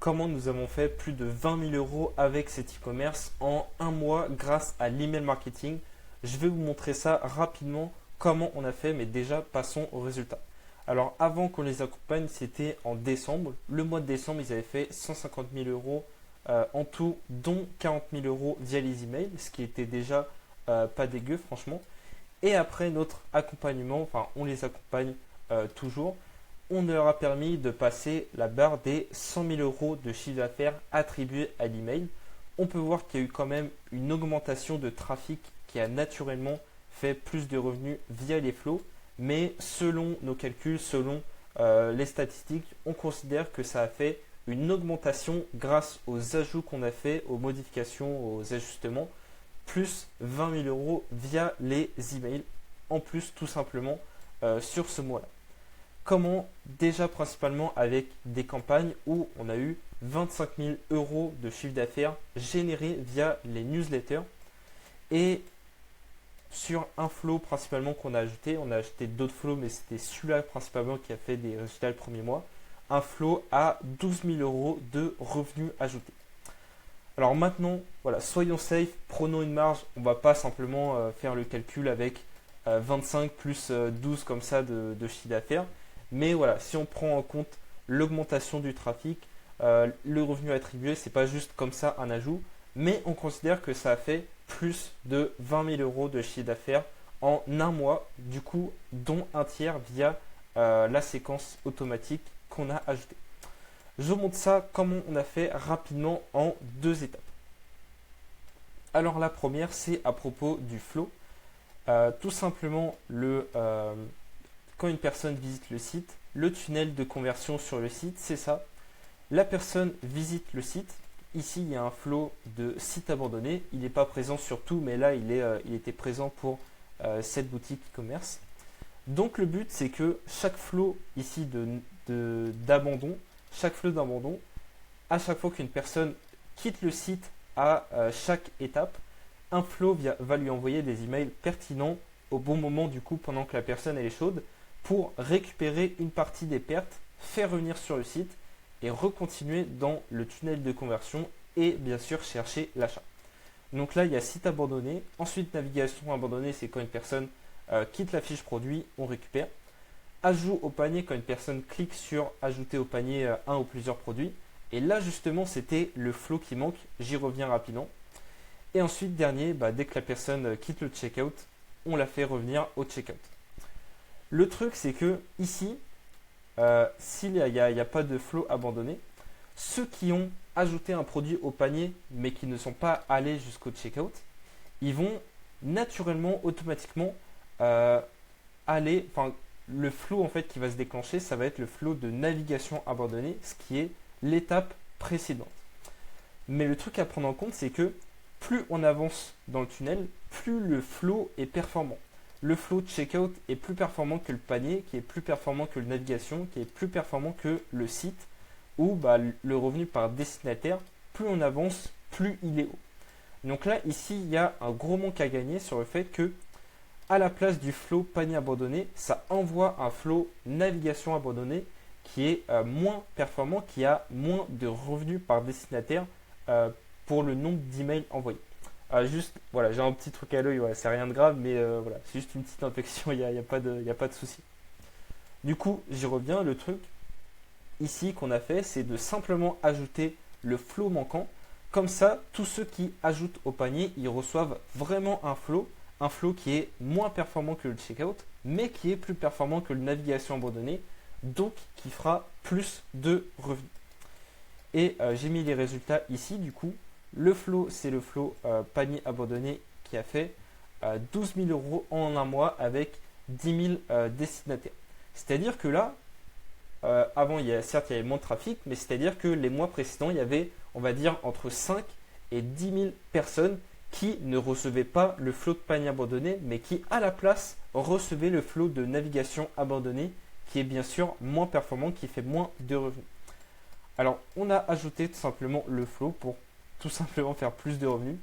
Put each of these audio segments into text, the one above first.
comment nous avons fait plus de 20 000 euros avec cet e-commerce en un mois grâce à l'email marketing. Je vais vous montrer ça rapidement, comment on a fait, mais déjà passons aux résultats. Alors avant qu'on les accompagne, c'était en décembre. Le mois de décembre, ils avaient fait 150 000 euros en tout, dont 40 000 euros via les emails, ce qui était déjà pas dégueu franchement. Et après notre accompagnement, enfin on les accompagne toujours, on leur a permis de passer la barre des 100 000 euros de chiffre d'affaires attribués à l'email. On peut voir qu'il y a eu quand même une augmentation de trafic qui a naturellement fait plus de revenus via les flows. Mais selon nos calculs, selon les statistiques, on considère que ça a fait une augmentation grâce aux ajouts qu'on a fait, aux modifications, aux ajustements, plus 20 000 euros via les emails, en plus tout simplement sur ce mois-là. Comment? Déjà principalement avec des campagnes où on a eu 25 000 euros de chiffre d'affaires générés via les newsletters. Et sur un flow principalement qu'on a ajouté, on a ajouté d'autres flows, mais c'était celui-là principalement qui a fait des résultats le premier mois. Un flow à 12 000 euros de revenus ajoutés. Alors maintenant, voilà, soyons safe, prenons une marge. On ne va pas simplement faire le calcul avec 25 plus 12 comme ça de chiffre d'affaires. Mais voilà, si on prend en compte l'augmentation du trafic, le revenu attribué, c'est pas juste comme ça un ajout, mais on considère que ça a fait plus de 20 000 euros de chiffre d'affaires en un mois, du coup, dont un tiers via la séquence automatique qu'on a ajoutée. Je vous montre ça comment on a fait rapidement en deux étapes. Alors la première, c'est à propos du flow. Tout simplement, quand une personne visite le site, le tunnel de conversion sur le site, c'est ça. La personne visite le site. Ici, il y a un flow de sites abandonnés. Il n'est pas présent sur tout, mais là, il était présent pour cette boutique e-commerce. Donc, le but, c'est que chaque flow ici d'abandon, chaque flow d'abandon, à chaque fois qu'une personne quitte le site à chaque étape, un flow va lui envoyer des emails pertinents au bon moment, du coup, pendant que la personne elle est chaude, pour récupérer une partie des pertes, faire revenir sur le site et recontinuer dans le tunnel de conversion et bien sûr chercher l'achat. Donc là, il y a site abandonné. Ensuite, navigation abandonnée, c'est quand une personne quitte la fiche produit, on récupère. Ajout au panier, quand une personne clique sur ajouter au panier un ou plusieurs produits. Et là, justement, c'était le flow qui manque. J'y reviens rapidement. Et ensuite, dernier, dès que la personne quitte le checkout, on la fait revenir au checkout. Le truc, c'est que ici, s'il n'y a pas de flow abandonné, ceux qui ont ajouté un produit au panier mais qui ne sont pas allés jusqu'au checkout, ils vont naturellement, automatiquement aller, enfin le flow en fait qui va se déclencher, ça va être le flow de navigation abandonnée, ce qui est l'étape précédente. Mais le truc à prendre en compte, c'est que plus on avance dans le tunnel, plus le flow est performant. Le flow de checkout est plus performant que le panier, qui est plus performant que le navigation, qui est plus performant que le site, où le revenu par destinataire, plus on avance, plus il est haut. Donc là, ici, il y a un gros manque à gagner sur le fait que, à la place du flow panier abandonné, ça envoie un flow navigation abandonné qui est moins performant, qui a moins de revenus par destinataire pour le nombre d'emails envoyés. Juste, voilà, j'ai un petit truc à l'œil, voilà, c'est rien de grave, mais voilà, c'est juste une petite infection, il n'y a pas de souci. Du coup, j'y reviens, le truc ici qu'on a fait, c'est de simplement ajouter le flow manquant. Comme ça, tous ceux qui ajoutent au panier, ils reçoivent vraiment un flow qui est moins performant que le checkout, mais qui est plus performant que le navigation abandonnée, donc qui fera plus de revenus. Et j'ai mis les résultats ici, du coup. Le flow, c'est le flow panier abandonné qui a fait 12 000 euros en un mois avec 10 000 destinataires. C'est-à-dire que là, avant, certes, il y avait moins de trafic, mais c'est-à-dire que les mois précédents, il y avait, on va dire, entre 5 et 10 000 personnes qui ne recevaient pas le flow de panier abandonné, mais qui, à la place, recevaient le flow de navigation abandonné, qui est bien sûr moins performant, qui fait moins de revenus. Alors, on a ajouté tout simplement le flow pour tout simplement faire plus de revenus.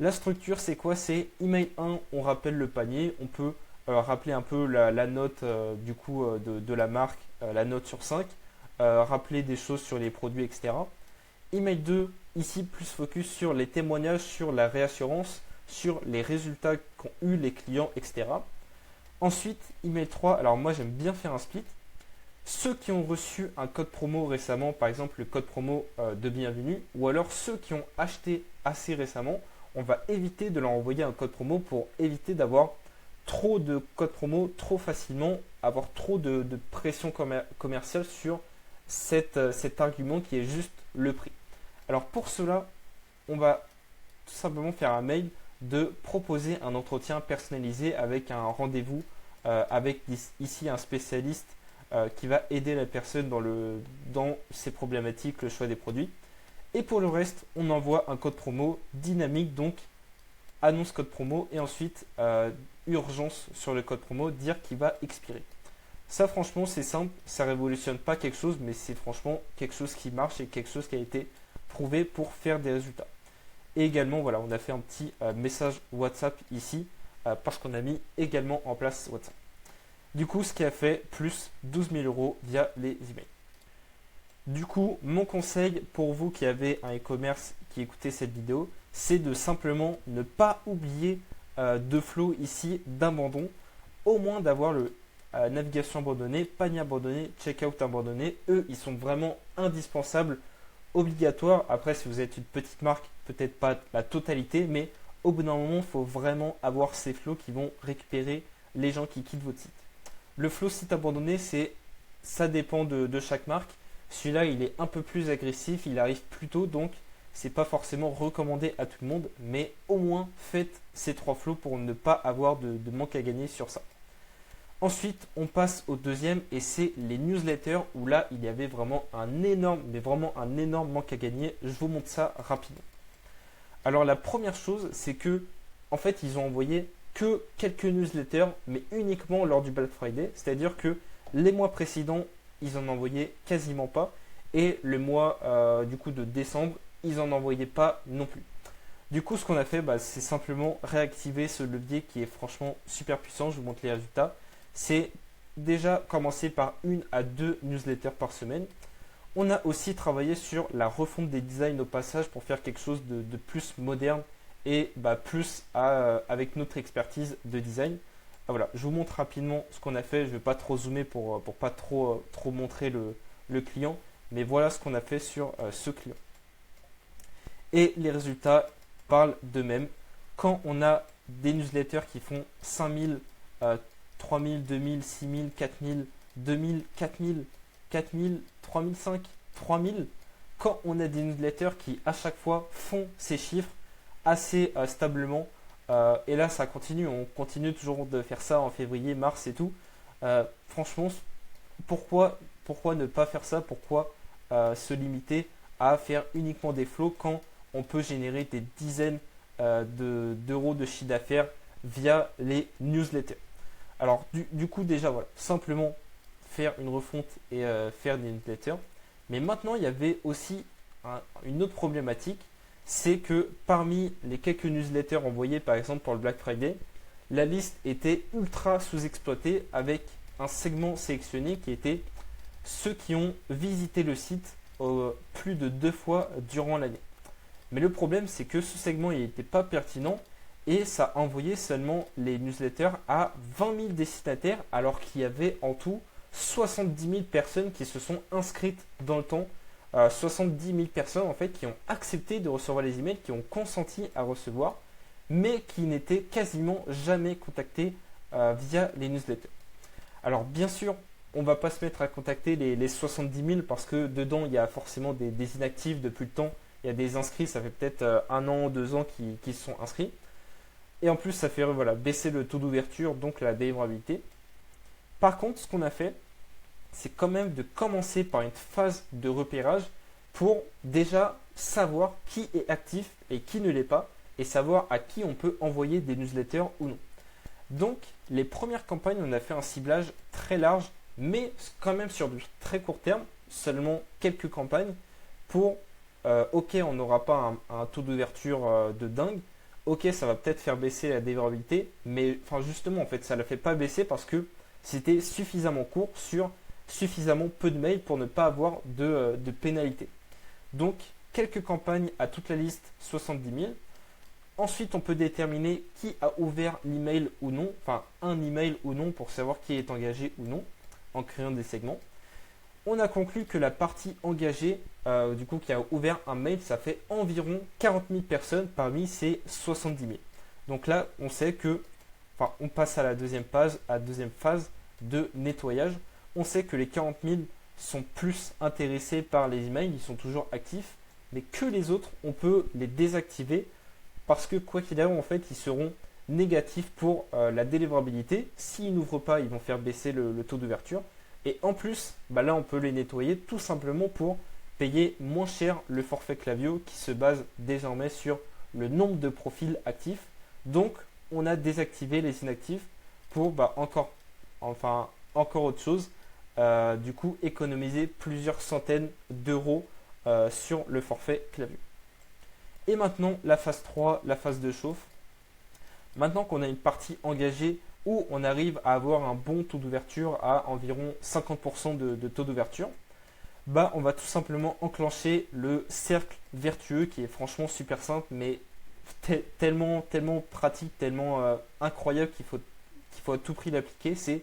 La structure, c'est quoi? C'est email 1, on rappelle le panier. On peut rappeler un peu la note du coup de la marque, la note sur 5. rappeler des choses sur les produits, etc. Email 2, ici plus focus sur les témoignages, sur la réassurance, sur les résultats qu'ont eu les clients, etc. Ensuite, email 3, alors moi j'aime bien faire un split. Ceux qui ont reçu un code promo récemment, par exemple le code promo de bienvenue, ou alors ceux qui ont acheté assez récemment, on va éviter de leur envoyer un code promo pour éviter d'avoir trop de codes promo trop facilement, avoir trop de pression commerciale sur cet argument qui est juste le prix. Alors pour cela, on va tout simplement faire un mail de proposer un entretien personnalisé avec un rendez-vous avec ici un spécialiste qui va aider la personne dans ses problématiques, le choix des produits. Et pour le reste, on envoie un code promo dynamique, donc annonce code promo et ensuite urgence sur le code promo, dire qu'il va expirer. Ça franchement c'est simple, ça révolutionne pas quelque chose, mais c'est franchement quelque chose qui marche et quelque chose qui a été prouvé pour faire des résultats. Et également voilà, on a fait un petit message WhatsApp ici parce qu'on a mis également en place WhatsApp. Du coup, ce qui a fait plus 12 000 euros via les emails. Du coup, mon conseil pour vous qui avez un e-commerce, qui écoutez cette vidéo, c'est de simplement ne pas oublier de flow ici d'abandon, au moins d'avoir le navigation abandonnée, panier abandonné, checkout abandonné. Eux, ils sont vraiment indispensables, obligatoires. Après, si vous êtes une petite marque, peut-être pas la totalité, mais au bout d'un moment, il faut vraiment avoir ces flows qui vont récupérer les gens qui quittent votre site. Le flow site abandonné, ça dépend de chaque marque. Celui-là, il est un peu plus agressif, il arrive plus tôt, donc c'est pas forcément recommandé à tout le monde, mais au moins faites ces 3 flows pour ne pas avoir de manque à gagner sur ça. Ensuite, on passe au deuxième et c'est les newsletters où là, il y avait vraiment un énorme, mais vraiment un énorme manque à gagner. Je vous montre ça rapidement. Alors la première chose, c'est que en fait, ils ont envoyé que quelques newsletters, mais uniquement lors du Black Friday, c'est-à-dire que les mois précédents, ils en envoyaient quasiment pas, et le mois du coup de décembre, ils en envoyaient pas non plus. Du coup, ce qu'on a fait, c'est simplement réactiver ce levier qui est franchement super puissant. Je vous montre les résultats. C'est déjà commencer par 1 à 2 newsletters par semaine. On a aussi travaillé sur la refonte des designs au passage pour faire quelque chose de plus moderne et plus avec notre expertise de design. Voilà, je vous montre rapidement ce qu'on a fait. Je ne vais pas trop zoomer pour pas trop montrer le client, mais voilà ce qu'on a fait sur ce client. Et les résultats parlent d'eux-mêmes. Quand on a des newsletters qui font 5000, 3000, 2000, 6000, 4000, 2000, 4000, 4000, 3005, 3000, quand on a des newsletters qui à chaque fois font ces chiffres assez stablement, et là ça continue, on continue toujours de faire ça en février, mars et tout, franchement, pourquoi ne pas faire ça? Pourquoi se limiter à faire uniquement des flows quand on peut générer des dizaines d'euros de chiffre d'affaires via les newsletters? Alors du coup déjà voilà, simplement faire une refonte et faire des newsletters. Mais maintenant il y avait aussi une autre problématique, c'est que parmi les quelques newsletters envoyés par exemple pour le Black Friday, la liste était ultra sous-exploitée avec un segment sélectionné qui était ceux qui ont visité le site plus de 2 fois durant l'année. Mais le problème c'est que ce segment n'était pas pertinent et ça envoyait seulement les newsletters à 20 000 destinataires alors qu'il y avait en tout 70 000 personnes qui se sont inscrites dans le temps. 70 000 personnes en fait qui ont accepté de recevoir les emails, qui ont consenti à recevoir, mais qui n'étaient quasiment jamais contactés via les newsletters. Alors bien sûr, on ne va pas se mettre à contacter les 70 000 parce que dedans il y a forcément des inactifs depuis le temps. Il y a des inscrits, ça fait peut-être 1 an ou 2 ans qui se sont inscrits. Et en plus, ça fait baisser le taux d'ouverture, donc la délivrabilité. Par contre, ce qu'on a fait, c'est quand même de commencer par une phase de repérage pour déjà savoir qui est actif et qui ne l'est pas et savoir à qui on peut envoyer des newsletters ou non. Donc, les premières campagnes, on a fait un ciblage très large, mais quand même sur du très court terme, seulement quelques campagnes pour, ok, on n'aura pas un taux d'ouverture de dingue, ok, ça va peut-être faire baisser la délivrabilité, mais justement, en fait, ça ne la fait pas baisser parce que c'était suffisamment court sur suffisamment peu de mails pour ne pas avoir de pénalité. Donc, quelques campagnes à toute la liste, 70 000. Ensuite, on peut déterminer qui a ouvert l'email ou non, enfin un email ou non pour savoir qui est engagé ou non en créant des segments. On a conclu que la partie engagée, du coup qui a ouvert un mail, ça fait environ 40 000 personnes parmi ces 70 000. Donc là, on sait que, enfin, on passe à la deuxième phase de nettoyage. On sait que les 40 000 sont plus intéressés par les emails, ils sont toujours actifs, mais que les autres, on peut les désactiver parce que quoi qu'il arrive, en fait, ils seront négatifs pour la délivrabilité. S'ils n'ouvrent pas, ils vont faire baisser le taux d'ouverture. Et en plus, là, on peut les nettoyer tout simplement pour payer moins cher le forfait Klaviyo qui se base désormais sur le nombre de profils actifs. Donc, on a désactivé les inactifs pour encore autre chose. Du coup, économiser plusieurs centaines d'euros sur le forfait Klaviyo. Et maintenant, la phase 3, la phase de chauffe. Maintenant qu'on a une partie engagée où on arrive à avoir un bon taux d'ouverture à environ 50% de taux d'ouverture, on va tout simplement enclencher le cercle vertueux qui est franchement super simple, mais tellement pratique, tellement incroyable qu'il faut à tout prix l'appliquer. C'est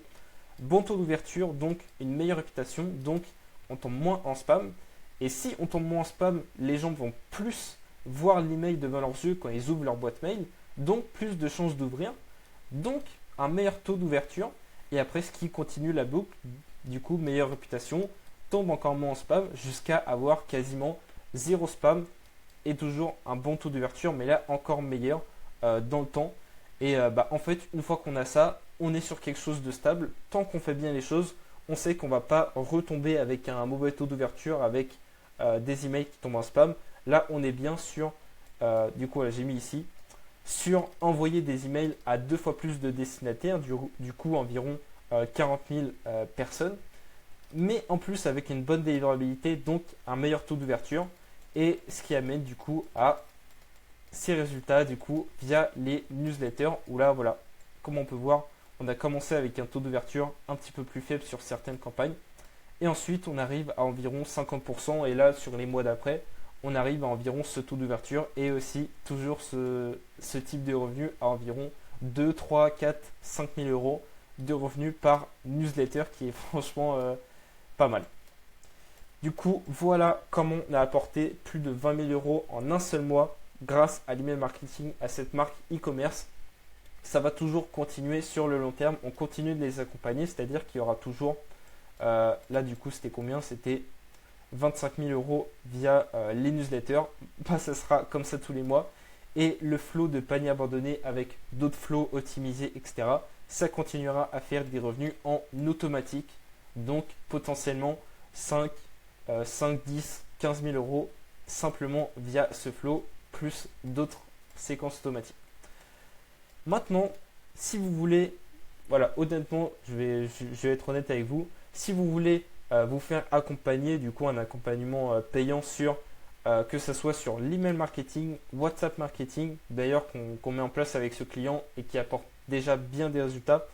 bon taux d'ouverture, donc une meilleure réputation, donc on tombe moins en spam. Et si on tombe moins en spam, les gens vont plus voir l'email devant leurs yeux quand ils ouvrent leur boîte mail, donc plus de chances d'ouvrir, donc un meilleur taux d'ouverture. Et après, ce qui continue la boucle, du coup, meilleure réputation, tombe encore moins en spam jusqu'à avoir quasiment zéro spam et toujours un bon taux d'ouverture, mais là encore meilleur dans le temps. Et en fait, une fois qu'on a ça, on est sur quelque chose de stable. Tant qu'on fait bien les choses, on sait qu'on ne va pas retomber avec un mauvais taux d'ouverture, avec des emails qui tombent en spam. Là, on est bien sur, du coup, j'ai mis ici, sur envoyer des emails à 2 fois plus de destinataires, du coup environ 40 000 personnes, mais en plus avec une bonne délivrabilité, donc un meilleur taux d'ouverture, et ce qui amène du coup à ces résultats du coup via les newsletters, où là, voilà, comme on peut voir, on a commencé avec un taux d'ouverture un petit peu plus faible sur certaines campagnes, et ensuite on arrive à environ 50%, et là sur les mois d'après, on arrive à environ ce taux d'ouverture et aussi toujours ce type de revenu à environ 2, 3, 4, 5 000 euros de revenus par newsletter qui est franchement pas mal. Du coup, voilà comment on a apporté plus de 20 000 euros en un seul mois grâce à l'email marketing à cette marque e-commerce. Ça va toujours continuer sur le long terme. On continue de les accompagner, c'est-à-dire qu'il y aura toujours, là du coup c'était combien? C'était 25 000 euros via les newsletters. Ça sera comme ça tous les mois. Et le flow de panier abandonné avec d'autres flows optimisés, etc. Ça continuera à faire des revenus en automatique. Donc potentiellement 5, 10, 15 000 euros simplement via ce flow, plus d'autres séquences automatiques. Maintenant, si vous voulez, voilà, honnêtement, je vais être honnête avec vous. Si vous voulez vous faire accompagner, du coup un accompagnement payant sur que ce soit sur l'email marketing, WhatsApp marketing, d'ailleurs qu'on met en place avec ce client et qui apporte déjà bien des résultats,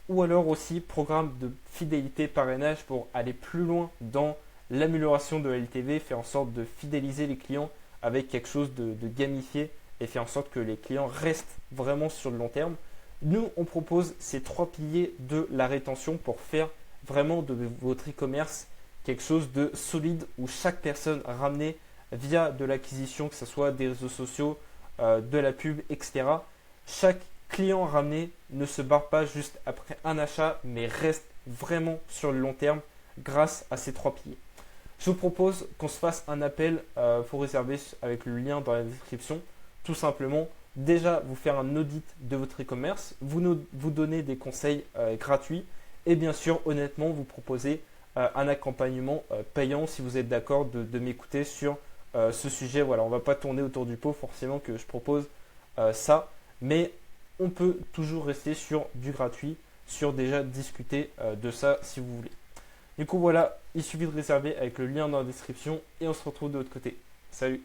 ou alors aussi programme de fidélité parrainage pour aller plus loin dans l'amélioration de la LTV, faire en sorte de fidéliser les clients avec quelque chose de gamifié et faire en sorte que les clients restent vraiment sur le long terme. Nous, on propose ces 3 piliers de la rétention pour faire vraiment de votre e-commerce quelque chose de solide où chaque personne ramenée via de l'acquisition, que ce soit des réseaux sociaux, de la pub, etc. Chaque client ramené ne se barre pas juste après un achat, mais reste vraiment sur le long terme grâce à ces 3 piliers. Je vous propose qu'on se fasse un appel pour réserver avec le lien dans la description. Tout simplement, déjà vous faire un audit de votre e-commerce, vous donner des conseils gratuits et bien sûr, honnêtement, vous proposer un accompagnement payant si vous êtes d'accord de m'écouter sur ce sujet. Voilà, on ne va pas tourner autour du pot forcément que je propose ça, mais on peut toujours rester sur du gratuit, sur déjà discuter de ça si vous voulez. Du coup, voilà, il suffit de réserver avec le lien dans la description et on se retrouve de l'autre côté. Salut!